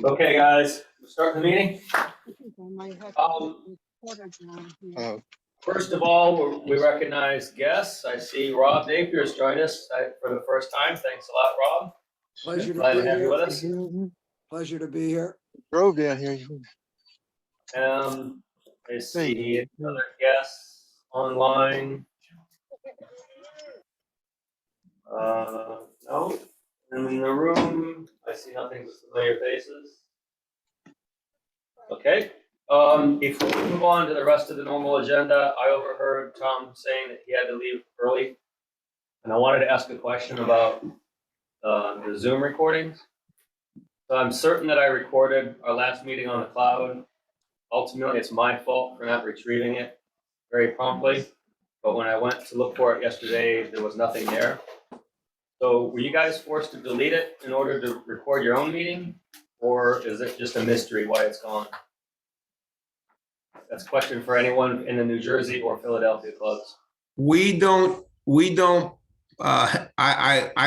Okay, guys, we're starting the meeting. First of all, we recognize guests. I see Rob Napier's joined us for the first time. Thanks a lot, Rob. Pleasure Glad to to be have you with us. here. Pleasure to be here. Drove down here. I see other guests online. No, and in the room, I see nothing but familiar faces. Okay. Before we move on to the rest of the normal agenda, I overheard Tom saying that he had to leave early. And I wanted to ask a question about the Zoom recordings. So I'm certain that I recorded our last meeting on the cloud. Ultimately, it's my fault for not retrieving it very promptly. But when I went to look for it yesterday, there was nothing there. So were you guys forced to delete it in order to record your own meeting? Or is it just a mystery why it's gone? That's a question for anyone in the New Jersey or Philadelphia clubs. I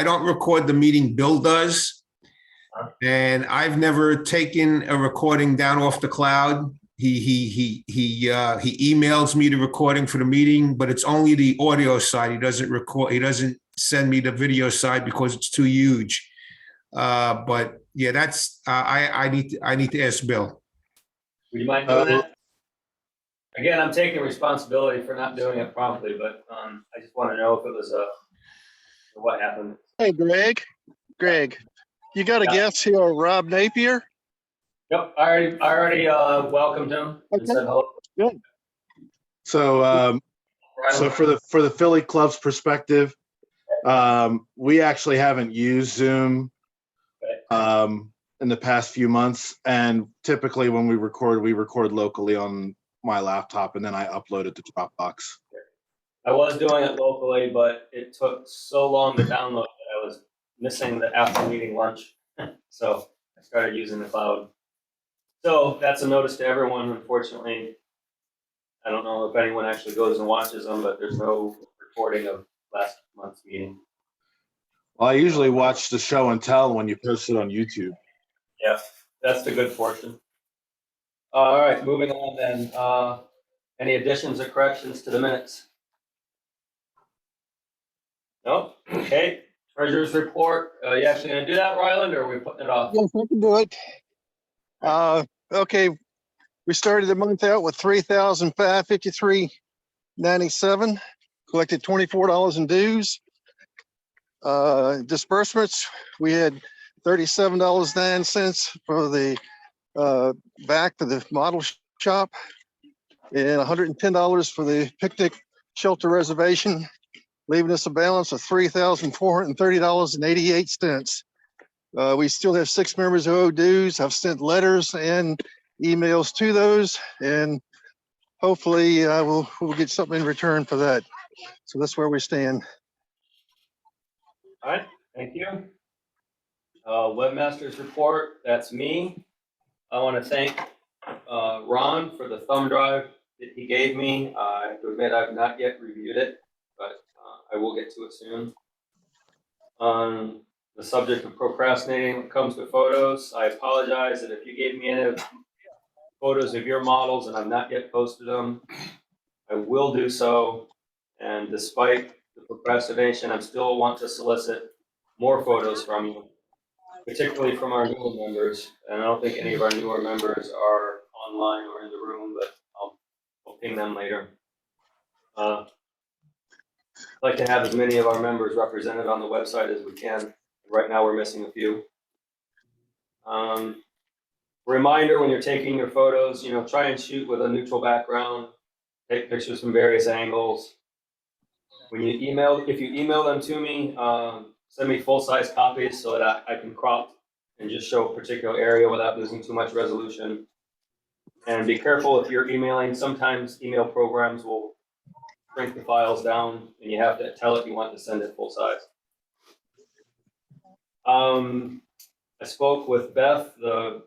don't record the meeting. Bill does. And I've never taken a recording down off the cloud. He emails me the recording for the meeting, but it's only the audio side. He doesn't send me the video side because it's too huge. But yeah, that's I need to ask Bill. Would you mind doing that? Again, I'm taking responsibility for not doing it promptly, but I just want to know if it was what happened. Hey, Greg, you got a guest here, Rob Napier? Yep, I already welcomed him and said hello. Good. So, so for the Philly club's perspective, we actually haven't used Zoom in the past few months, and typically when we record locally on my laptop, and then I upload it to Dropbox. I was doing it locally, but it took so long to download that I was missing the after meeting lunch. So I started using the cloud. So that's a notice to everyone. Unfortunately, I don't know if anyone actually goes and watches them, but there's no recording of last month's meeting. Well, I usually watch the show and tell when you post it on YouTube. Yeah, that's the good portion. All right, moving on then. Any additions or corrections to the minutes? No? Okay. Treasurer's report. You actually gonna do that, Ryland, or are we putting it off? Yes, I can do it. Okay, we started the month out with $3,553.97. Collected $24 in dues. Disbursements, we had $37.09 for the back for the model shop, and $110 for the picnic shelter reservation, leaving us a balance of $3,430.88. We still have 6 members who owe dues. I've sent letters and emails to those, and hopefully we'll get something in return for that. So that's where we stand. All right, thank you. Webmaster's report, that's me. I want to thank Ron for the thumb drive that he gave me. I have to admit I've not yet reviewed it, but I will get to it soon. On the subject of procrastinating when it comes to photos, I apologize that if you gave me any photos of your models and I've not yet posted them, I will do so. And despite the procrastination, I still want to solicit more photos from you, particularly from our newer members. And I don't think any of our newer members are online or in the room, but I'll ping them later. I'd like to have as many of our members represented on the website as we can. Right now, we're missing a few. Reminder, when you're taking your photos, try and shoot with a neutral background. Take pictures from various angles. If you email them to me, send me full-size copies so that I can crop and just show a particular area without losing too much resolution. And be careful if you're emailing. Sometimes email programs will shrink the files down, and you have to tell it you want to send it full-size. I spoke with Beth, the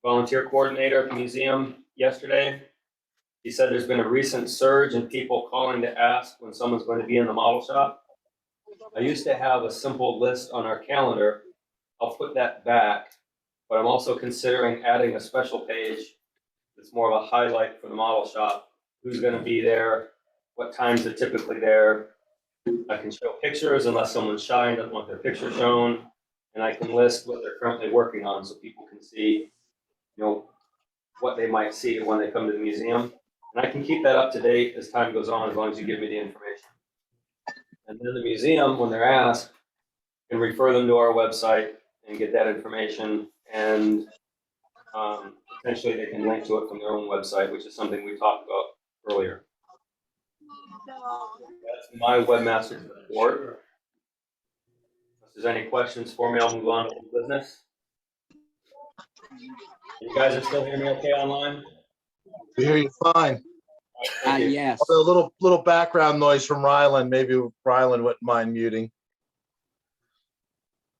volunteer coordinator at the museum, yesterday. He said there's been a recent surge in people calling to ask when someone's going to be in the model shop. I used to have a simple list on our calendar I'll put that back. But I'm also considering adding a special page that's more of a highlight for the model shop. Who's gonna be there, what times they're typically there. I can show pictures unless someone's shy and doesn't want their picture shown. And I can list what they're currently working on so people can see, what they might see when they come to the museum. And I can keep that up to date as time goes on, as long as you give me the information. And then the museum, when they're asked, can refer them to our website and get that information. And potentially they can link to it from their own website, which is something we talked about earlier. That's my webmaster's report. If there's any questions for me, I'll move on to the business. You guys are still hearing me okay online? We hear you fine. Thank you. Yes. A little background noise from Ryland. Maybe Ryland wouldn't mind muting.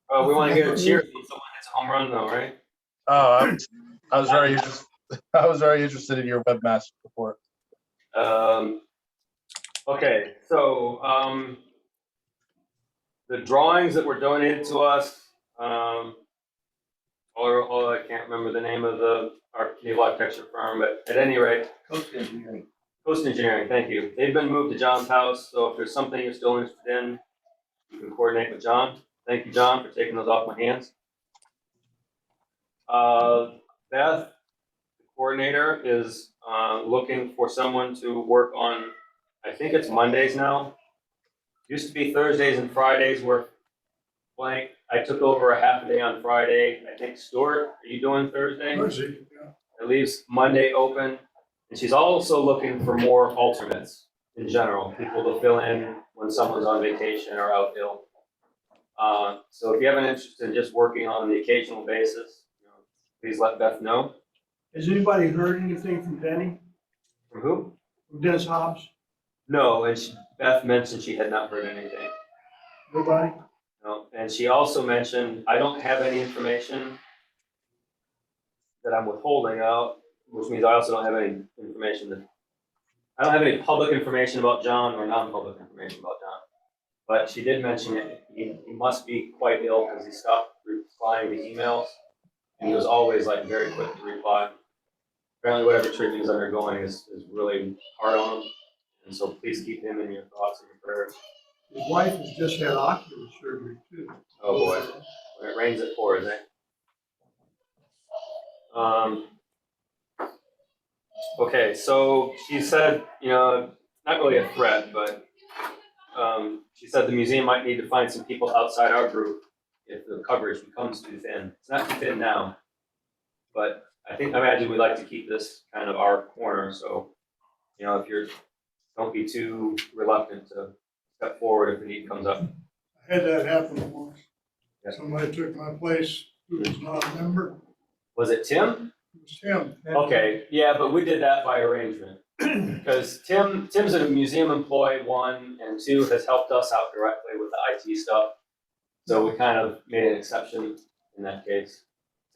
We want to hear a cheer when someone hits a home run, though, right? Oh, I was very interested. I was very interested in your webmaster report. Okay, so the drawings that were donated to us, or I can't remember the name of the naval architecture firm, but at any rate, Coast Engineering. Coast Engineering, thank you. They've been moved to John's house, so if there's something you're still interested in, you can coordinate with John. Thank you, John, for taking those off my hands. Beth, the coordinator, is looking for someone to work on, I think it's Mondays now. Used to be Thursdays and Fridays were blank. I took over a half a day on Friday. I think, Stuart, are you doing Thursday? Thursday, yeah. It leaves Monday open. And she's also looking for more alternates in general, people to fill in when someone's on vacation or out ill. So if you have an interest in just working on the occasional basis, please let Beth know. Has anybody heard anything from Denny, From who? from Dennis Hobbs? No, and Beth mentioned she had not heard anything. Nobody? No, and she also mentioned, I don't have any information that I'm withholding out, which means I also don't have any information I don't have any public information about John or non-public information about John. But she did mention it. He must be quite ill because he stopped replying to emails. And he was always very quick to reply. Apparently whatever treatment he's undergoing is really hard on him. And so please keep him in your thoughts and your prayers. His wife has just had ocular surgery too. Oh boy, when it rains it pours, eh? Okay, so she said, not really a threat, but she said the museum might need to find some people outside our group if the coverage becomes too thin. It's not too thin now, but I imagine we'd like to keep this kind of our corner. So, don't be too reluctant to step forward if the need comes up. I had that happen once. Yeah. Somebody took my place who was not a member. Was it Tim? It was Tim. Okay, yeah, but we did that by arrangement. Because Tim's a museum employee, 1, and 2 has helped us out directly with the IT stuff. So we kind of made an exception in that case.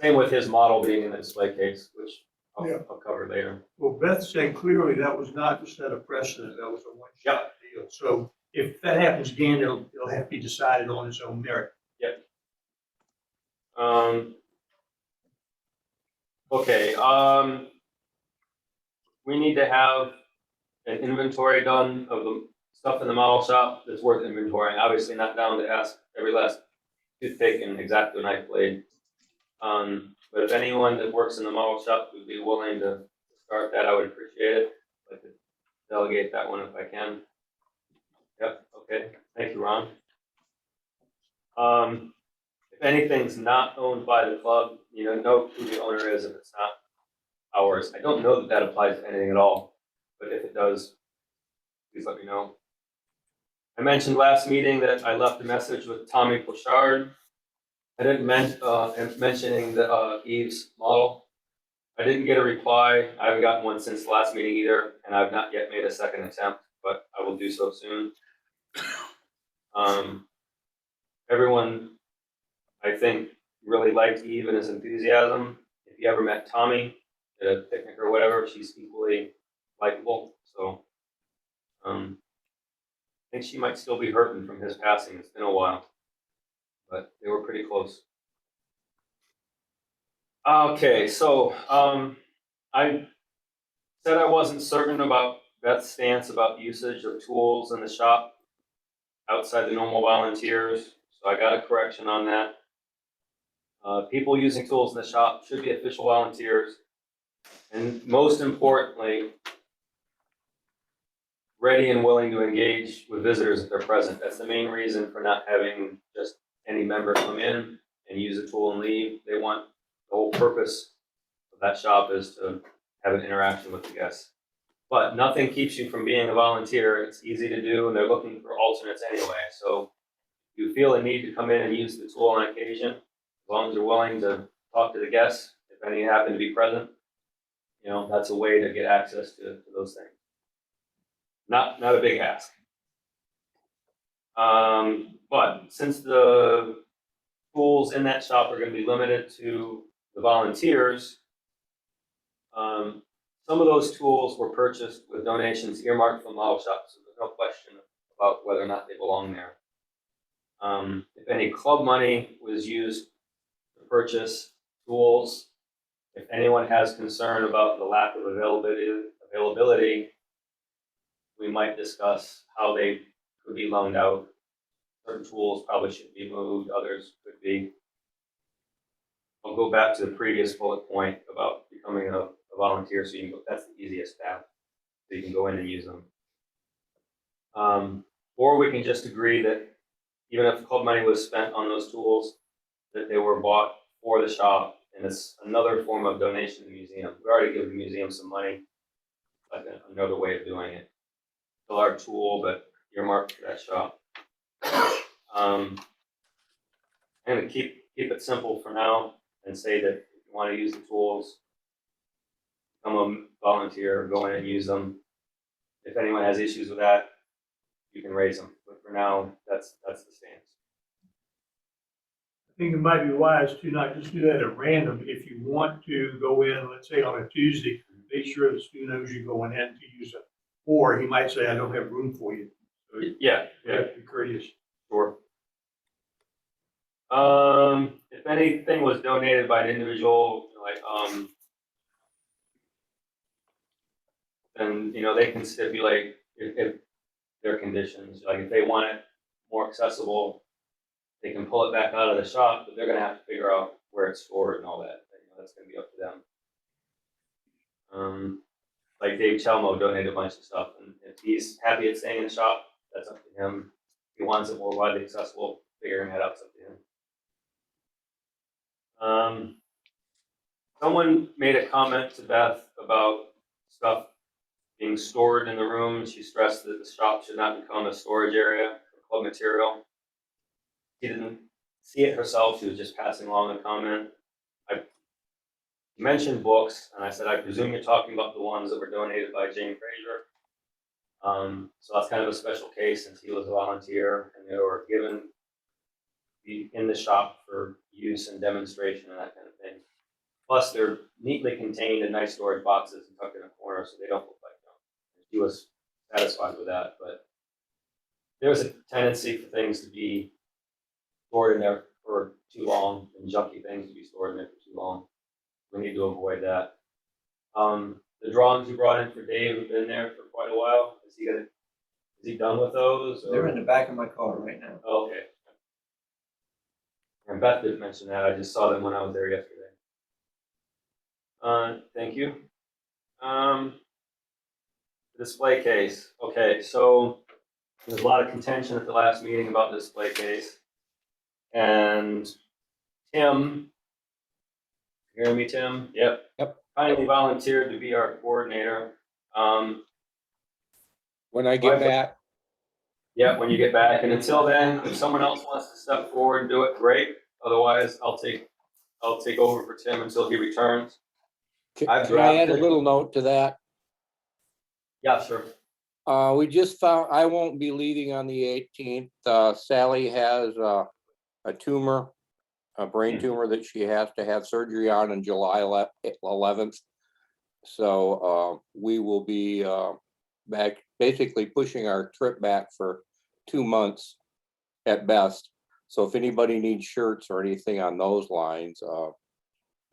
Same with his model being in the display case, which I'll cover later. Well, Beth said clearly that was not to set a precedent, that was a one-shot deal. So if that happens again, it'll have to be decided on its own merit. Okay, we need to have an inventory done of the stuff in the model shop that's worth inventorying. Obviously not down to ask every last toothpick and X-Acto knife blade. But if anyone that works in the model shop would be willing to start that, I would appreciate it. I could delegate that one if I can. Yep, okay, thank you, Ron. If anything's not owned by the club, know who the owner is if it's not ours. I don't know that applies to anything at all, but if it does, please let me know. I mentioned last meeting that I left a message with Tommy Pochard. I didn't mentioning the Eve's model. I didn't get a reply. I haven't gotten one since the last meeting either, and I've not yet made a second attempt, but I will do so soon. Everyone, I think, really liked Eve and his enthusiasm. If you ever met Tommy at a picnic or whatever, she's equally likable. So I think she might still be hurting from his passing. It's been a while, but they were pretty close. Okay, so, I said I wasn't certain about Beth's stance about usage of tools in the shop outside the normal volunteers, so I got a correction on that. People using tools in the shop should be official volunteers, and most importantly, ready and willing to engage with visitors if they're present. That's the main reason for not having just any member come in and use a tool and leave. They want, the whole purpose of that shop is to have an interaction with the guests. But nothing keeps you from being a volunteer. It's easy to do, and they're looking for alternates anyway. So if you feel a need to come in and use the tool on occasion, as long as you're willing to talk to the guests, if any happen to be present, you know, that's a way to get access to those things. Not a big ask. But since the tools in that shop are going to be limited to the volunteers, some of those tools were purchased with donations earmarked from model shops, so there's no question about whether or not they belong there. If any club money was used to purchase tools, if anyone has concern about the lack of availability, we might discuss how they could be loaned out. Certain tools probably should be moved, others could be. I'll go back to the previous bullet point about becoming a volunteer, so you can go, that's the easiest path. So you can go in and use them. Or we can just agree that even if club money was spent on those tools, that they were bought for the shop, and it's another form of donation to the museum. We already give the museum some money, like another way of doing it. Still our tool, but earmarked for that shop. I'm gonna keep it simple for now and say that if you want to use the tools, become a volunteer, go in and use them. If anyone has issues with that, you can raise them. But for now, that's the stance. I think it might be wise to not just do that at random. If you want to go in, let's say on a Tuesday, make sure the student knows you're going in to use it. Or he might say, I don't have room for you. So you Yeah, have to be courteous. sure. If anything was donated by an individual, like, then, you know, they can stipulate if their conditions, like if they want it more accessible, they can pull it back out of the shop, but they're gonna have to figure out where it's stored and all that. You know, that's gonna be up to them. Like Dave Chelmo donated a bunch of stuff, and if he's happy it's staying in the shop, that's up to him. If he wants it more widely accessible, figuring that out's up to him. Someone made a comment to Beth about stuff being stored in the room. She stressed that the shop should not become a storage area for club material. She didn't see it herself, she was just passing along a comment. I mentioned books, and I said, I presume you're talking about the ones that were donated by Jane Fraser. So that's kind of a special case since he was a volunteer and they were given in the shop for use and demonstration and that kind of thing. Plus, they're neatly contained in nice storage boxes and tucked in a corner so they don't look like junk. He was satisfied with that, but there's a tendency for things to be stored in there for too long and junky things to be stored in there for too long. We need to avoid that. The drawings you brought in for Dave have been there for quite a while. Is he done with those? Or? They're in the back of my car right now. Oh, okay. And Beth didn't mention that. I just saw them when I was there yesterday. Thank you. Display case. Okay, so there's a lot of contention at the last meeting about the display case. And Tim, you hear me, Tim? Yep. Kindly volunteered to be our coordinator. When I get back, Yeah, when you get back. And until then, if someone else wants to step forward and do it, great. Otherwise, I'll take over for Tim until he returns. can I've can I add a drafted- little note to that? Yeah, sure. We just found, I won't be leaving on the 18th. Sally has a tumor, a brain tumor that she has to have surgery on July 11th. So we will be back, basically pushing our trip back for 2 months at best. So if anybody needs shirts or anything on those lines,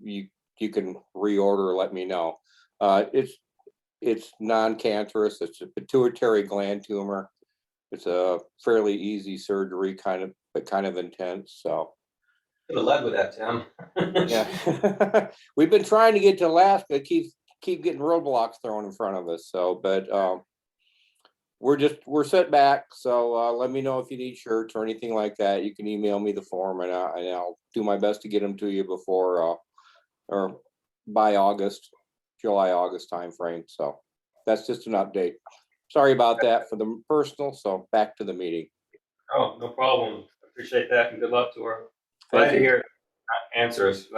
you you can reorder, let me know. It's non-cancerous. It's a pituitary gland tumor. It's a fairly easy surgery, but kind of intense. So, Could have led with that, Tim. yeah, we've been trying to get to Alaska. Keep getting roadblocks thrown in front of us. So, but we're set back. So let me know if you need shirts or anything like that. You can email me the form, and I'll do my best to get them to you before or by July, August timeframe. So that's just an update. Sorry about that for the personal. So back to the meeting. Oh, no problem. Appreciate that and good luck to her. Glad to hear answers.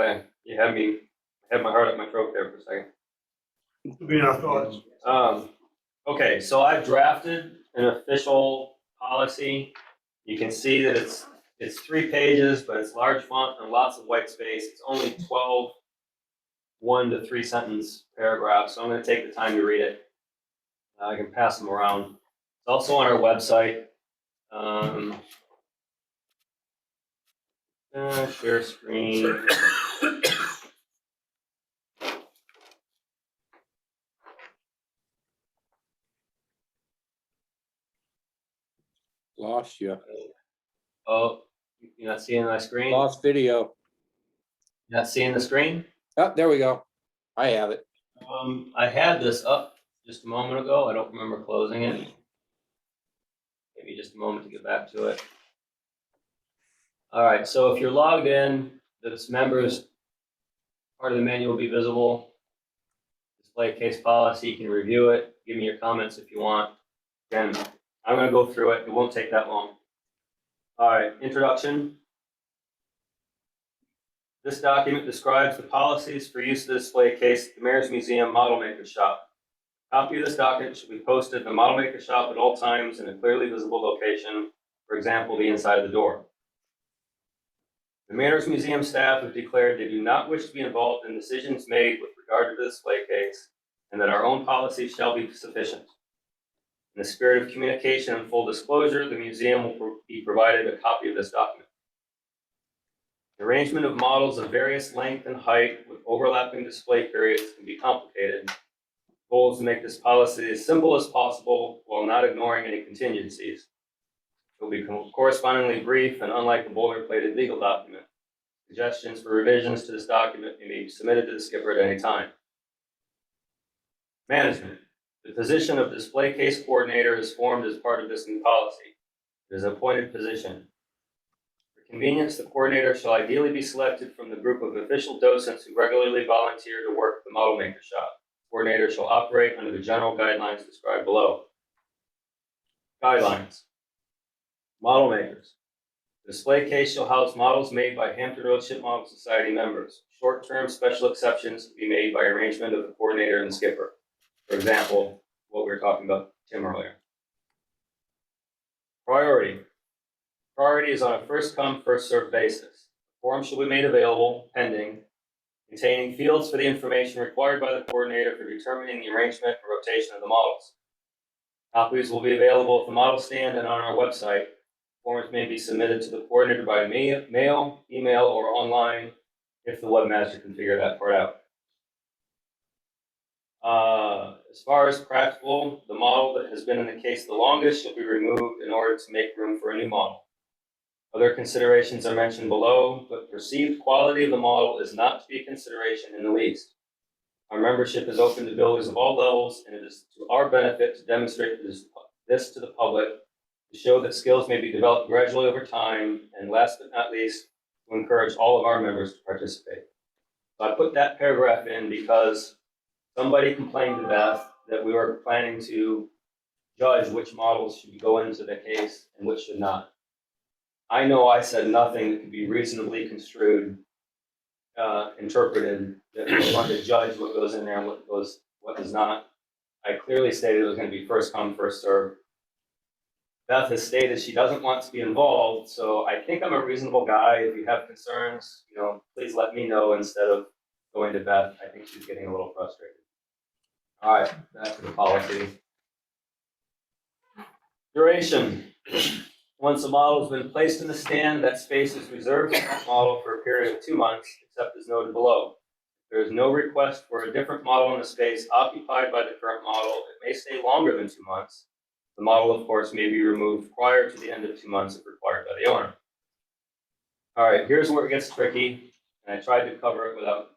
You had my heart up my throat there for a second. To be in our thoughts. Okay, so I've drafted an official policy. You can see that it's 3 pages, but it's large font and lots of white space. It's only 12 1 to 3 sentence paragraphs, so I'm going to take the time to read it. I can pass them around. It's also on our website. Share screen. Lost you. Oh, you're not seeing my screen? Lost video. You're not seeing the screen? Oh, there we go. I have it. I had this up just a moment ago. I don't remember closing it. Maybe just a moment to get back to it. All right, so if you're logged in, this members part of the menu will be visible. Display case policy, you can review it. Give me your comments if you want. Again, I'm going to go through it. It won't take that long. All right, introduction. This document describes the policies for use of the display case at the Mayor's Museum Model Maker Shop. A copy of this document should be posted in the Model Maker Shop at all times in a clearly visible location, for example, the inside of the door. The Mayor's Museum staff have declared they do not wish to be involved in decisions made with regard to the display case, and that our own policy shall be sufficient. In the spirit of communication and full disclosure, the museum will be provided a copy of this document. The arrangement of models of various length and height with overlapping display periods can be complicated. The goal is to make this policy as simple as possible while not ignoring any contingencies. It will be correspondingly brief and unlike a boilerplated legal document. Suggestions for revisions to this document may be submitted to the skipper at any time. Management. The position of display case coordinator is formed as part of this new policy. It is an appointed position. For convenience, the coordinator shall ideally be selected from the group of official docents who regularly volunteer to work at the Model Maker Shop. The coordinator shall operate under the general guidelines described below. Guidelines. Model makers. The display case shall house models made by Hampton Road Ship Model Society members. Short-term special exceptions can be made by arrangement of the coordinator and the skipper. For example, what we were talking about Tim earlier. Priority. Priority is on a first-come, first-served basis. Forms shall be made available, pending, containing fields for the information required by the coordinator for determining the arrangement and rotation of the models. Copies will be available at the model stand and on our website. Forms may be submitted to the coordinator by mail, email, or online if the webmaster can figure that part out. As far as practical, the model that has been in the case the longest shall be removed in order to make room for a new model. Other considerations are mentioned below, but perceived quality of the model is not to be a consideration in the least. Our membership is open to builders of all levels, and it is to our benefit to demonstrate this to the public, to show that skills may be developed gradually over time, and last but not least, to encourage all of our members to participate. So I put that paragraph in because somebody complained to Beth that we were planning to judge which models should go into the case and which should not. I know I said nothing that could be reasonably construed, interpreted, that we want to judge what goes in there and what does not. I clearly stated it was going to be first come, first served. Beth has stated she doesn't want to be involved, so I think I'm a reasonable guy. If you have concerns, please let me know instead of going to Beth. I think she's getting a little frustrated. All right, back to the policy. Duration. Once a model has been placed in the stand, that space is reserved for that model for a period of 2 months, except as noted below. There is no request for a different model in the space occupied by the current model. It may stay longer than 2 months. The model, of course, may be removed prior to the end of 2 months if required by the owner. All right, here's where it gets tricky, and I tried to cover it without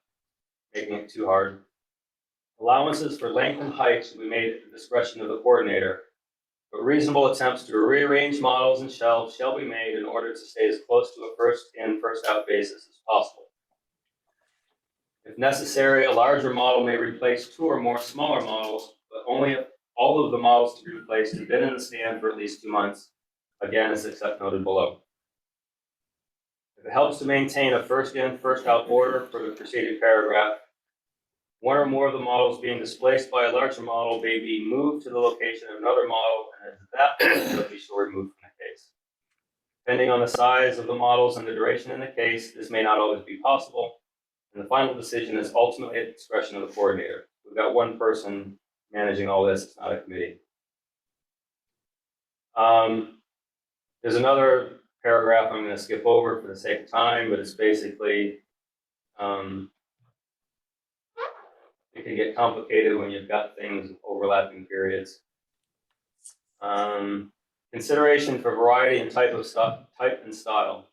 making it too hard. Allowances for length and height should be made at the discretion of the coordinator, but reasonable attempts to rearrange models and shelves shall be made in order to stay as close to a first-in, first-out basis as possible. If necessary, a larger model may replace 2 or more smaller models, but only if all of the models to be replaced have been in the stand for at least 2 months, again, as except noted below. If it helps to maintain a first-in, first-out order for the preceding paragraph, 1 or more of the models being displaced by a larger model may be moved to the location of another model, and at that point, they'll be sure removed from the case. Depending on the size of the models and the duration in the case, this may not always be possible, and the final decision is ultimately at the discretion of the coordinator. We've got 1 person managing all this, it's not a committee. There's another paragraph I'm going to skip over for the sake of time, but it's basically, it can get complicated when you've got things overlapping periods. Consideration for variety and type and style.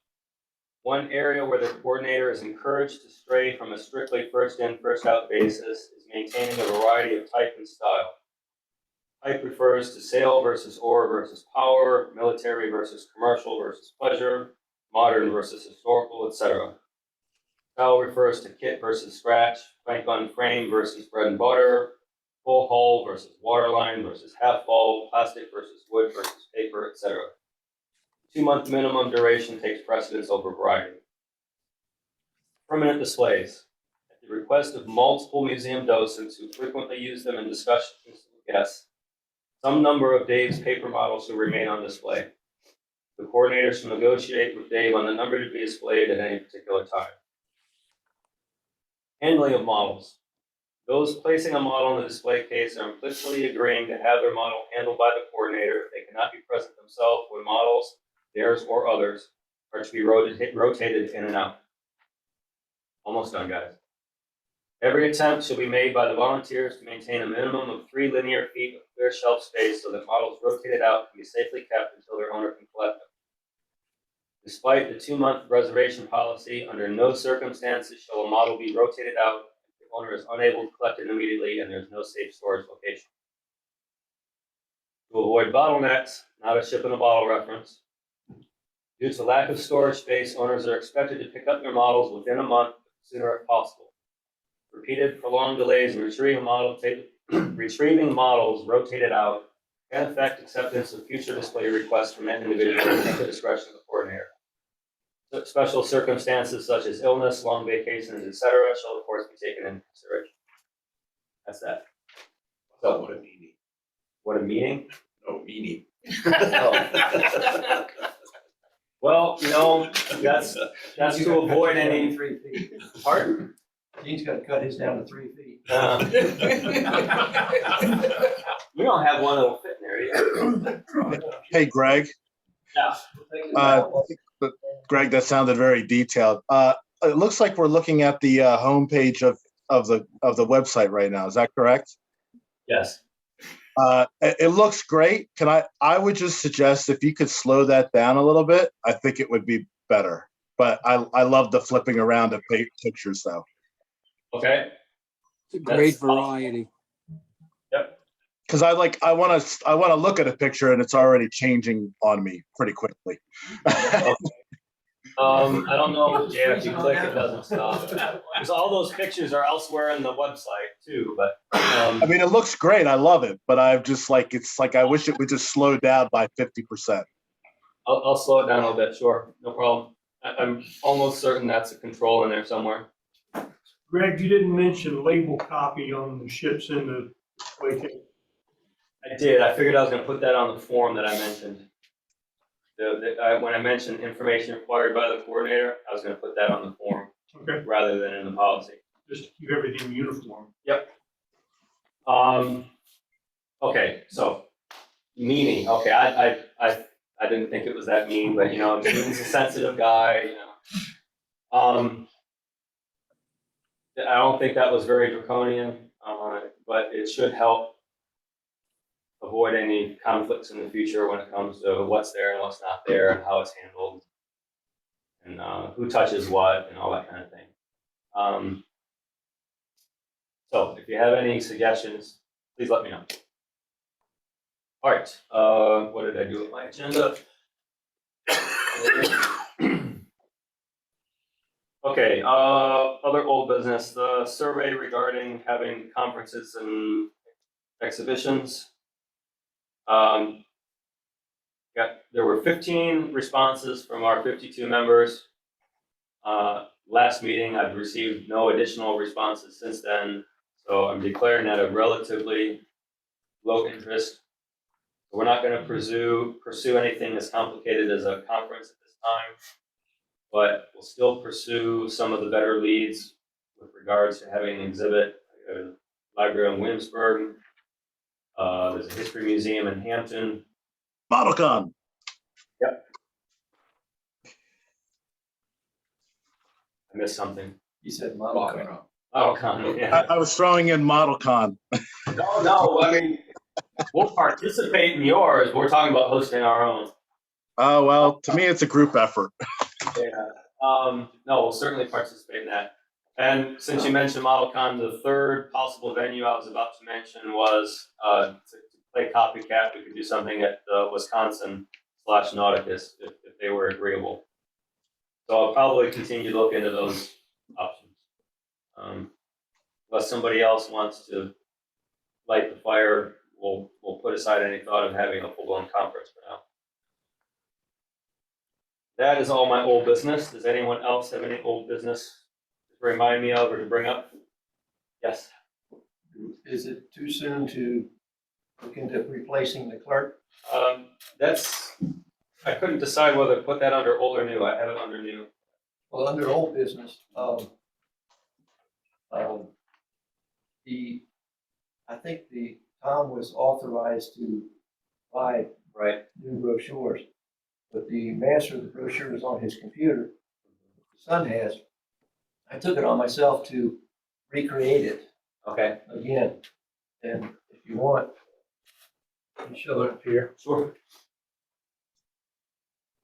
One area where the coordinator is encouraged to stray from a strictly first-in, first-out basis is maintaining a variety of type and style. Type refers to sail versus oar versus power, military versus commercial versus pleasure, modern versus historical, etc. Style refers to kit versus scratch, crank on frame versus bread and butter, full hull versus waterline versus half hull, plastic versus wood versus paper, etc. 2-month minimum duration takes precedence over variety. Permanent displays. At the request of multiple museum docents who frequently use them in discussions with guests, some number of Dave's paper models will remain on display. The coordinators shall negotiate with Dave on the number to be displayed at any particular time. Handling of models. Those placing a model in the display case are implicitly agreeing to have their model handled by the coordinator if they cannot be present themselves when models, theirs or others, are to be rotated in and out. Almost done, guys. Every attempt shall be made by the volunteers to maintain a minimum of 3 linear feet of clear shelf space so that models rotated out can be safely kept until their owner can collect them. Despite the 2-month reservation policy, under no circumstances shall a model be rotated out if the owner is unable to collect it immediately and there's no safe storage location. To avoid bottlenecks, not a ship in a bottle reference, due to lack of storage space, owners are expected to pick up their models within a month, sooner if possible. Repeated prolonged delays in retrieving models rotated out can affect acceptance of future display requests from an individual at the discretion of the coordinator. Special circumstances such as illness, long vacations, etc., shall of course be taken into consideration. That's that. So, What a meaning. what a meeting. No, meaning. Oh. Well, you know, that's to avoid any. 3 feet. Pardon? He's got to cut his down to 3 feet. We don't have one that'll fit in there either. Hey, Greg. Yeah. Greg, that sounded very detailed. It looks like we're looking at the homepage of the website right now. Is that correct? Yes. It looks great. I would just suggest if you could slow that down a little bit, I think it would be better. But I love the flipping around of pictures though. Okay. It's a great variety. Yep. Because I want to look at a picture and it's already changing on me pretty quickly. I don't know, Jay, if you click, it doesn't stop. Because all those pictures are elsewhere in the website too, but. I mean, it looks great. I love it, but I wish it would just slow down by 50%. I'll slow it down a little bit, sure, no problem. I'm almost certain that's a control in there somewhere. Greg, you didn't mention label copy on the ships in the way. I did, I figured I was gonna put that on the form that I mentioned. When I mentioned information required by the coordinator, I was gonna put that on the form Okay, rather than in the policy. just to keep everything uniform. Yep. Okay, so meaning, okay, I didn't think it was that mean, but you know, he's a sensitive guy, you know. I don't think that was very draconian, but it should help avoid any conflicts in the future when it comes to what's there and what's not there and how it's handled and who touches what and all that kind of thing. So if you have any suggestions, please let me know. All right, what did I do with my agenda? Okay, other old business, the survey regarding having conferences and exhibitions. There were 15 responses from our 52 members. Last meeting, I've received no additional responses since then, so I'm declaring that a relatively low interest. We're not going to pursue anything as complicated as a conference at this time, but we'll still pursue some of the better leads with regards to having an exhibit, library in Williamsburg. There's a history museum in Hampton. ModelCon. Yep. I missed something. You said model car. ModelCon, yeah. I was throwing in ModelCon. No, I mean, we'll participate in yours. We're talking about hosting our own. Oh, well, to me, it's a group effort. Yeah. No, we'll certainly participate in that. And since you mentioned ModelCon, the third possible venue I was about to mention was to play copycat. We could do something at Wisconsin/Nauticus if they were agreeable. So I'll probably continue to look into those options. Unless somebody else wants to light the fire, we'll put aside any thought of having a full-blown conference for now. That is all my old business. Does anyone else have any old business to remind me of or to bring up? Yes. Is it too soon to look into replacing the clerk? I couldn't decide whether to put that under old or new. I have it under new. Well, under old business, I think Tom was authorized to buy Right. new brochures, but the master of the brochure is on his computer. The son has. I took it on myself to recreate it Okay. again, and if you want, I can show it up here. Sure.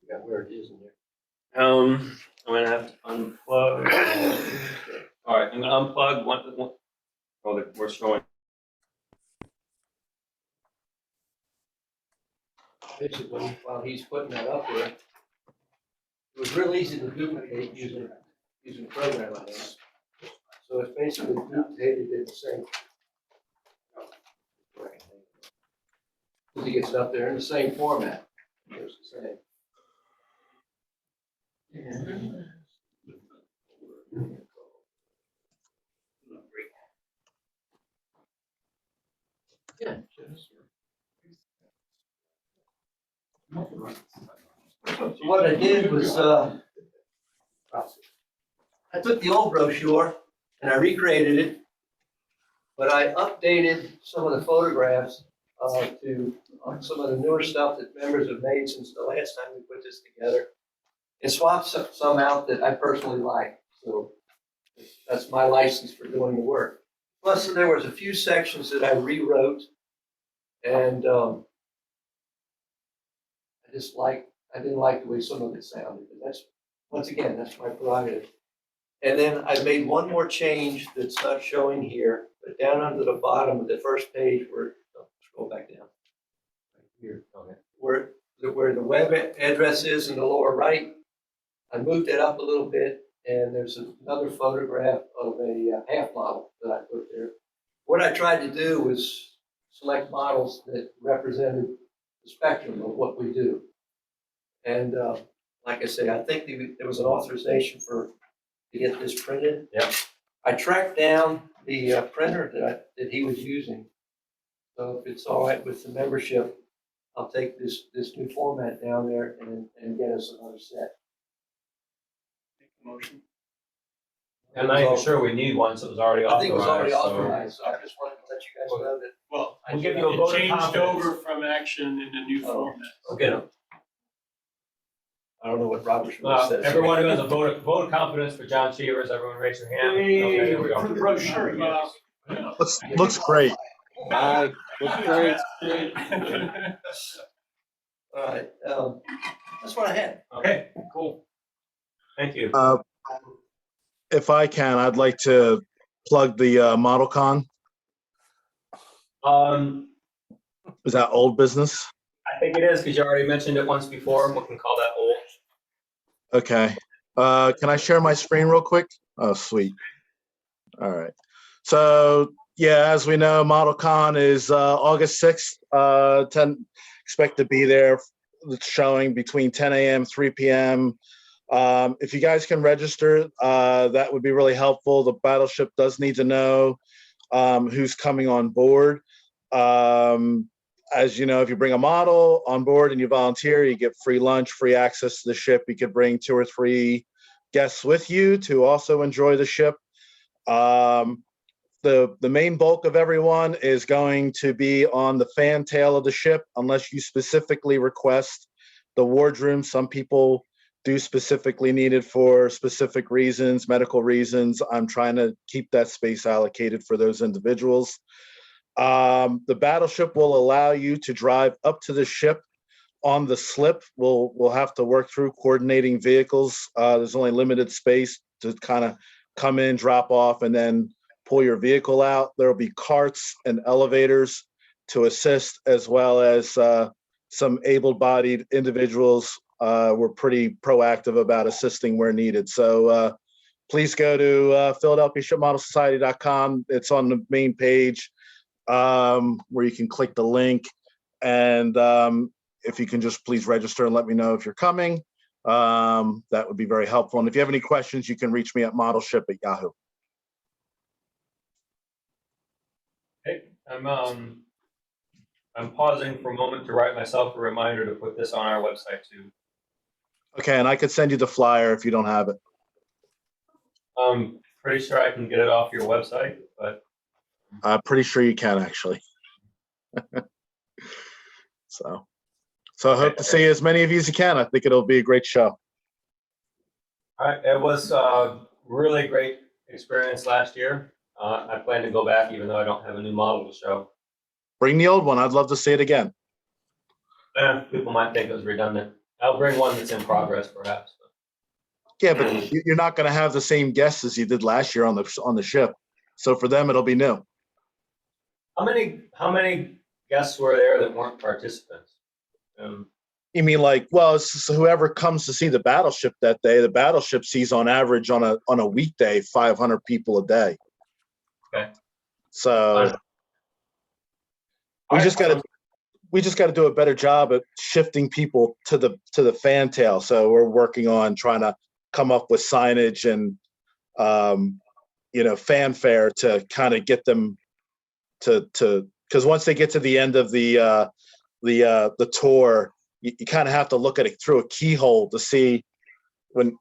Forgot where it is in there. I'm gonna have to unplug. All right, I'm gonna unplug one. Oh, we're showing. Basically, while he's putting that up there, it was real easy to duplicate using a program like that. So it's basically duplicated in the same. Because he gets it up there in the same format. It's the same. Yeah. So what I did was, I took the old brochure and I recreated it, but I updated some of the photographs to some of the newer stuff that members have made since the last time we put this together, and swapped some out that I personally like. So that's my license for doing the work. Plus, there was a few sections that I rewrote, and I didn't like the way some of it sounded, but that's, once again, that's my prerogative. And then I made one more change that's not showing here, but down under the bottom of the first page where, scroll back down. Right here, okay. Where the web address is in the lower right, I moved it up a little bit, and there's another photograph of a half model that I put there. What I tried to do was select models that represented the spectrum of what we do. And like I say, I think there was an authorization to get this printed. Yep. I tracked down the printer that he was using. So if it's all right with the membership, I'll take this new format down there and get us another set. Motion. I'm not even sure we need one, so it was already I authorized. think it was already so- authorized, so I just wanted to let you guys know that. Well, We'll give you a vote of it changed confidence. over from action in the new Oh. format. Okay. I don't know what Robert's rule says. Everyone who has a vote of confidence for John Cheevers, everyone raise your hand. Okay, there we For the go. brochure, yes. Looks great. Aye, looks great. All right, that's what I had. Okay, cool. Thank you. If I can, I'd like to plug the ModelCon. Is that old business? I think it is because you already mentioned it once before. We can call that old. Okay. Can I share my screen real quick? Oh, sweet. All right. So yeah, as we know, ModelCon is August 6th. Expect to be there. It's showing between 10 a.m. 3 p.m. If you guys can register, that would be really helpful. The battleship does need to know who's coming on board. As you know, if you bring a model on board and you volunteer, you get free lunch, free access to the ship. You could bring 2 or 3 guests with you to also enjoy the ship. The main bulk of everyone is going to be on the fan tail of the ship, unless you specifically request the wardroom. Some people do specifically need it for specific reasons, medical reasons. I'm trying to keep that space allocated for those individuals. The battleship will allow you to drive up to the ship on the slip. We'll have to work through coordinating vehicles. There's only limited space to kind of come in, drop off, and then pull your vehicle out. There will be carts and elevators to assist, as well as some able-bodied individuals. We're pretty proactive about assisting where needed. So please go to PhiladelphiaShipModelSociety.com. It's on the main page where you can click the link. And if you can just please register and let me know if you're coming, that would be very helpful. And if you have any questions, you can reach me at modelship@yahoo. Okay, I'm pausing for a moment to write myself a reminder to put this on our website too. Okay, and I could send you the flyer if you don't have it. I'm pretty sure I can get it off your website, but I'm pretty sure you can, actually. So I hope to see as many of you as you can. I think it'll be a great show. all right, it was a really great experience last year. I plan to go back even though I don't have a new model to show. Bring the old one. I'd love to see it again. People might think it was redundant. I'll bring one that's in progress perhaps. Yeah, but you're not going to have the same guests as you did last year on the ship. So for them, it'll be new. How many guests were there that weren't participants? You mean like, well, it's whoever comes to see the battleship that day. The battleship sees on average on a weekday 500 people a day. Okay. So we just got to do a better job at shifting people to the fantail. So we're working on trying to come up with signage and fanfare to kind of get them to because once they get to the end of the tour, you kind of have to look at it through a keyhole to see when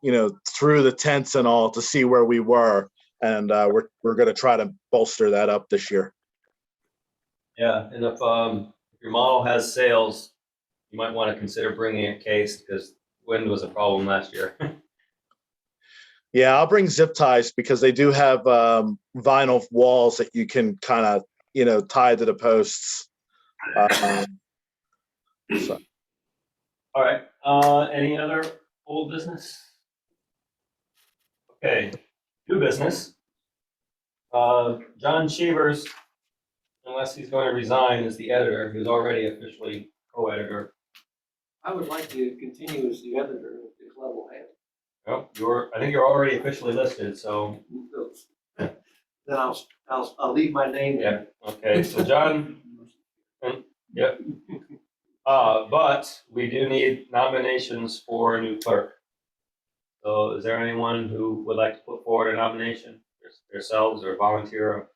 through the tents and all to see where we were, and we're going to try to bolster that up this year. Yeah, and if your model has sails, you might want to consider bringing a case because wind was a problem last year. Yeah, I'll bring zip ties because they do have vinyl walls that you can kind of tie to the posts. So. All right. Any other old business? Okay. New business. John Cheevers, unless he's going to resign, is the editor. He's already officially co-editor. I would like to continue as the editor of this level head. Well, I think you're already officially listed, so. Then I'll leave my name there. Yeah. Okay. So John. Yep. But we do need nominations for a new clerk. So is there anyone who would like to put forward a nomination yourselves or volunteer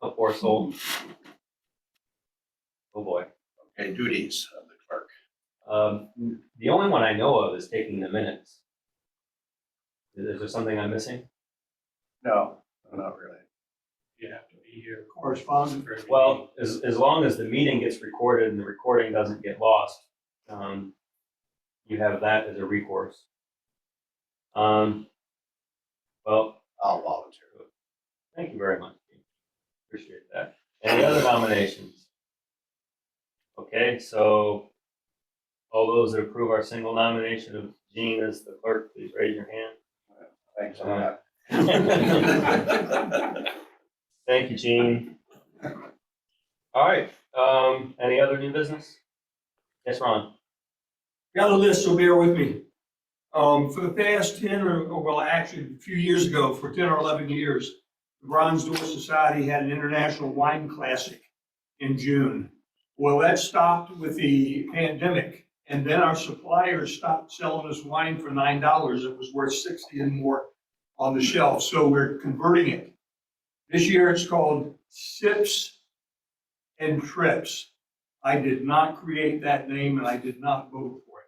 a poor soul? Oh boy. Okay, duties of the clerk. The only one I know of is taking the minutes. Is there something I'm missing? No, not really. You have to be here. Correspondent. Well, as long as the meeting gets recorded and the recording doesn't get lost, you have that as a recourse. Well, I'll volunteer. thank you very much. Appreciate that. Any other nominations? Okay, so all those that approve our single nomination of Jean as the clerk, please raise your hand. Thanks a lot. Thank you, Jean. All right, any other new business? Yes, Ron? Got a list, so bear with me. For the past 10 or well, actually, a few years ago, for 10 or 11 years, the Bronze Door Society had an international wine classic in June. Well, that stopped with the pandemic, and then our suppliers stopped selling us wine for $9. It was worth 60 and more on the shelf, so we're converting it. This year, it's called Sips and Trips. I did not create that name, and I did not vote for it.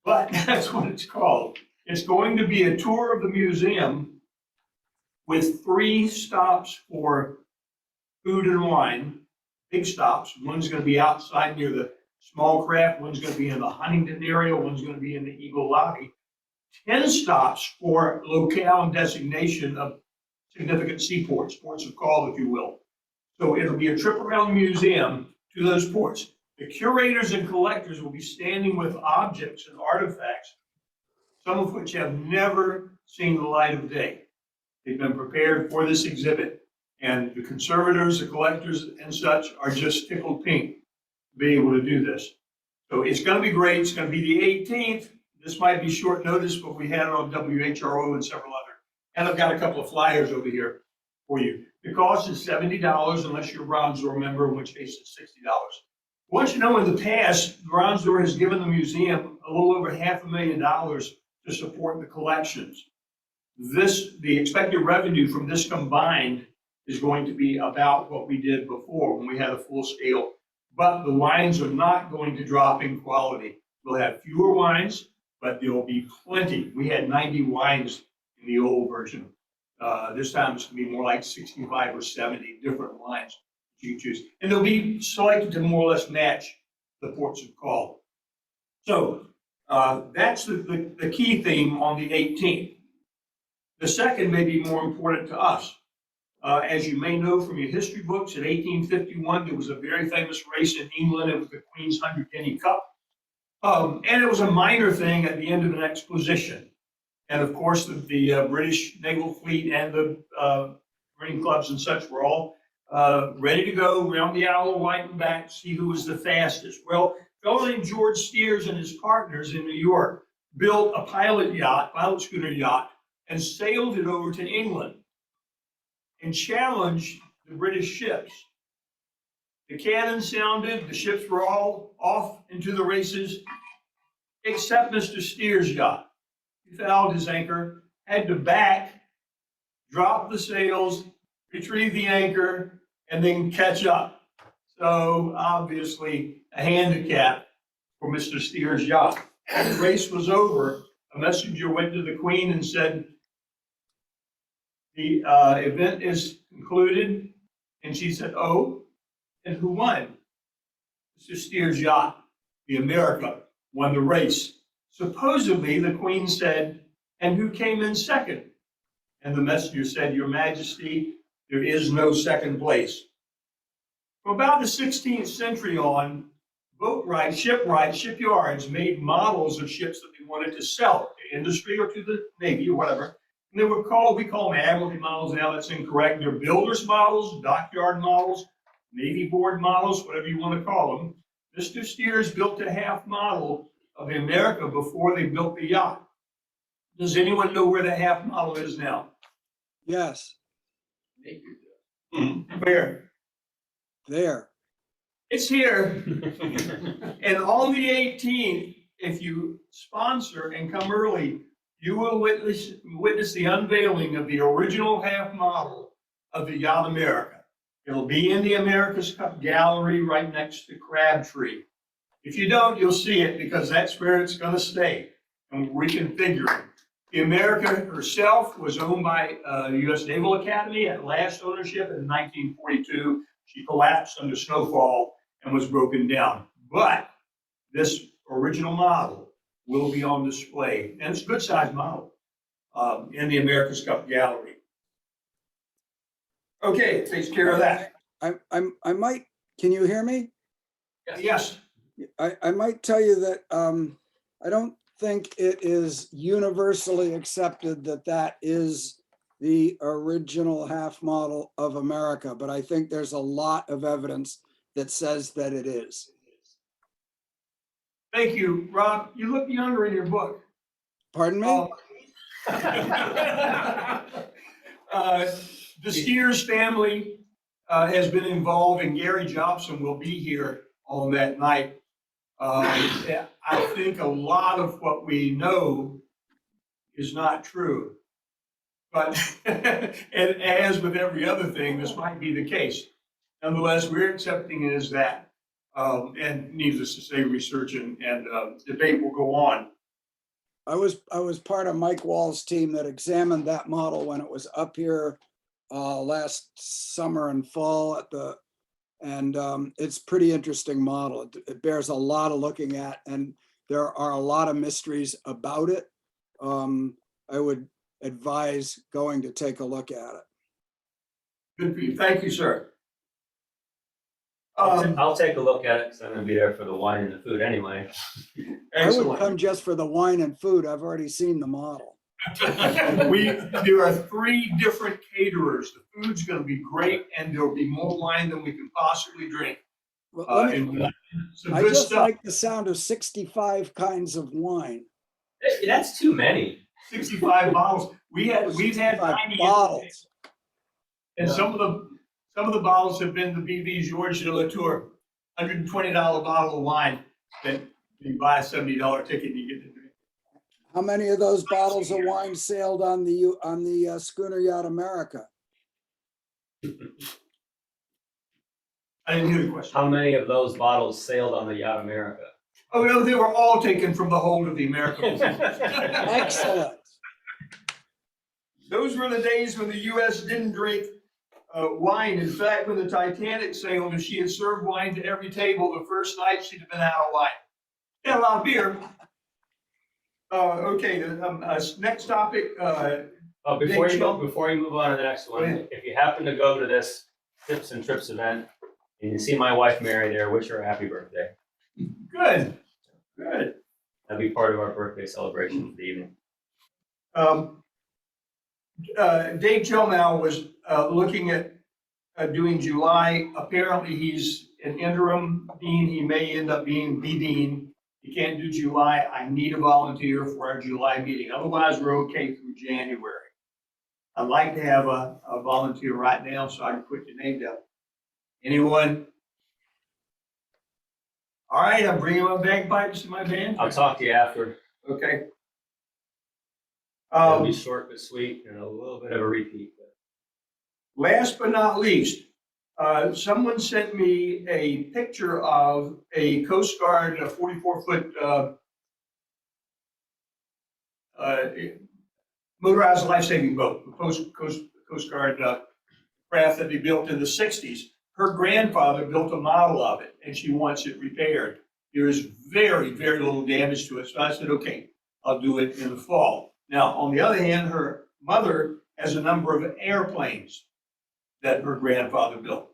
But that's what it's called. It's going to be a tour of the museum with 3 stops for food and wine, big stops. One's going to be outside near the small craft, one's going to be in the Huntington area, one's going to be in the Eagle Lobby. 10 stops for locale and designation of significant seaports, ports of call, if you will. So it'll be a trip around the museum to those ports. The curators and collectors will be standing with objects and artifacts, some of which have never seen the light of day. They've been prepared for this exhibit, and the conservators, the collectors, and such are just tickled pink to be able to do this. So it's going to be great. It's going to be the 18th. This might be short notice, but we had it on WHRO and several other. And I've got a couple of flyers over here for you. The cost is $70 unless you're a Bronze Door member, in which case it's $60. Once you know, in the past, Bronze Door has given the museum a little over $500,000 to support the collections. The expected revenue from this combined is going to be about what we did before when we had a full scale. But the wines are not going to drop in quality. We'll have fewer wines, but there will be plenty. We had 90 wines in the old version. This time it's going to be more like 65 or 70 different wines you can choose. And they'll be selected to more or less match the ports of call. So that's the key theme on the 18th. The second may be more important to us. As you may know from your history books, in 1851, there was a very famous race in England. It was the Queen's 100 Guinea Cup. And it was a minor thing at the end of an exposition. And of course, the British naval fleet and the marine clubs and such were all ready to go around the Isle of Wight and back, see who was the fastest. Well, a fellow named George Steers and his partners in New York built a pilot schooner yacht, and sailed it over to England and challenged the British ships. The cannon sounded, the ships were all off into the races, except Mr. Steers' yacht. He fouled his anchor, had to back, drop the sails, retrieve the anchor, and then catch up. So obviously a handicap for Mr. Steers' yacht. When the race was over, a messenger went to the Queen and said, the event is concluded. And she said, oh, and who won? Mr. Steers' yacht, the America, won the race. Supposedly, the Queen said, and who came in second? And the messenger said, Your Majesty, there is no second place. From about the 16th century on, shipyards made models of ships that they wanted to sell to industry or to the Navy or whatever. And they were called, we call them Admiralty models now, that's incorrect. They're builders models, dockyard models, Navy board models, whatever you want to call them. Mr. Steers built a half model of the America before they built the yacht. Does anyone know where the half model is now? Yes, Where? there. It's here. And on the 18th, if you sponsor and come early, you will witness the unveiling of the original half model of the Yacht America. It'll be in the America's Cup Gallery right next to Crabtree. If you don't, you'll see it because that's where it's going to stay and reconfiguring. The America herself was owned by the U.S. Naval Academy at last ownership in 1942. She collapsed under snowfall and was broken down. But this original model will be on display, and it's a good-sized model. in the America's Cup Gallery. Okay, takes care of that. I might, can you hear me? Yes, I might tell you that I don't think it is universally accepted that that is the original half model of America, but I think there's a lot of evidence that says that it is. thank you, Rob. You look younger in your book. Pardon me? Um, The Steers family has been involved, and Gary Jobson will be here on that night. I think a lot of what we know is not true. But, and as with every other thing, this might be the case. Nonetheless, we're accepting it as that. And needless to say, research and debate will go on. I was part of Mike Wall's team that examined that model when it was up here last summer and fall and it's pretty interesting model. It bears a lot of looking at, and there are a lot of mysteries about it. I would advise going to take a look at it. Good for you. Thank you, sir. I'll take a look at it because I'm gonna be there for the wine and the food anyway. I would Excellent. come just for the wine and food. I've already seen the model. There are 3 different caterers. The food's gonna be great, and there'll be more wine than we can possibly drink. Well, let me- And some I good just stuff. like the sound of 65 kinds of wine. That's too many. 65 bottles. We've had 65 90 bottles. and some of the bottles have been the BV Georges de la Tour, $120 bottle of wine that you buy a $70 ticket and you get to drink. How many of those bottles of wine sailed on the schooner yacht America? I didn't hear the question. How many of those bottles sailed on the Yacht America? Oh, no, they were all taken from the hold of the American. Excellent. Those were the days when the U.S. didn't drink wine. In fact, when the Titanic sailed, if she had served wine to every table, the first night she'd have been out of wine. Had a lot of beer. Okay, next topic. Before you move on to the next one, if you happen to go to this Tips and Trips event and you see my wife Mary there, wish her a happy birthday. Good, good. That'll be part of our birthday celebration for the evening. Dave Chomal was looking at doing July. Apparently, he's an interim dean. He may end up being the dean. He can't do July. I need a volunteer for our July meeting. Otherwise, we're okay through January. I'd like to have a volunteer right now so I can put your name down. Anyone? All right, I'm bringing my bagpipes and my band. I'll talk to you after. Okay. It'll be short but sweet and a little bit of a repeat. Last but not least, someone sent me a picture of a Coast Guard 44-foot motorized life-saving boat, the Coast Guard craft that they built in the 60s. Her grandfather built a model of it, and she wants it repaired. There is very, very little damage to it, so I said, okay, I'll do it in the fall. Now, on the other hand, her mother has a number of airplanes that her grandfather built.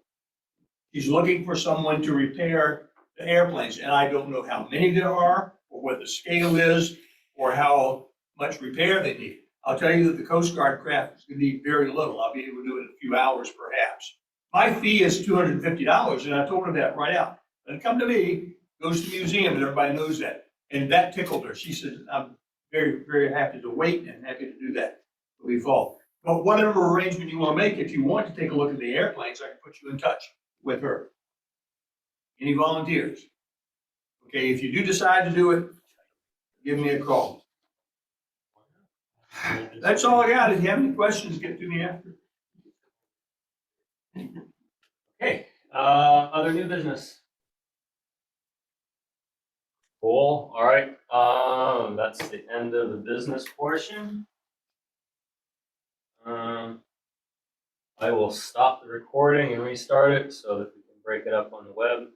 She's looking for someone to repair the airplanes, and I don't know how many there are, or what the scale is, or how much repair they need. I'll tell you that the Coast Guard craft is going to need very little. I'll be able to do it in a few hours, perhaps. My fee is $250, and I told her that right out. But come to me, goes to the museum, and everybody knows that. And that tickled her. She said, I'm very, very happy to wait and happy to do that till we fall. But whatever arrangement you want to make, if you want to take a look at the airplanes, I can put you in touch with her. Any volunteers? Okay, if you do decide to do it, give me a call. That's all I got. If you have any questions, get to me after. Okay, other new business. Cool, all right, that's the end of the business portion. I will stop the recording and restart it so that we can break it up on the web.